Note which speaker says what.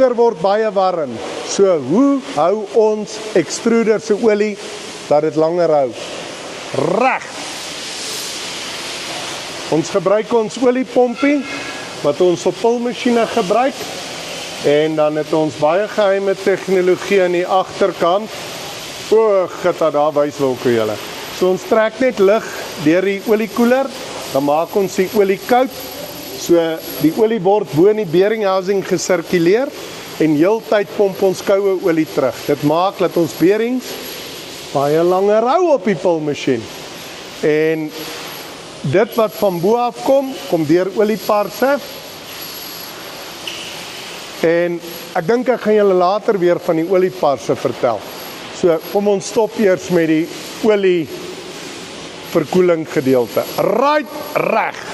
Speaker 1: extruder word baie warm. So hoe hou ons extruder se olie dat dit langer hou? Reg. Ons gebruik ons oliepompie wat ons op pulmasjiene gebruik en dan het ons baie geheime tegnologie aan die agterkant. O, gitta, daar wys Wilco julle. So ons trek net lug deur die oliekoeler, dan maak ons die olie koud. So die olie word bo in die bearing housing gesirkuleer en heeltyd pomp ons koue olie terug. Dit maak dat ons bearings baie langer hou op die pulmasjien. En dit wat van bo af kom deur olieparse. En ek dink ek gaan julle later weer van die olieparse vertel. So kom ons stop eers met die olie verkoeling gedeelte. Right, reg.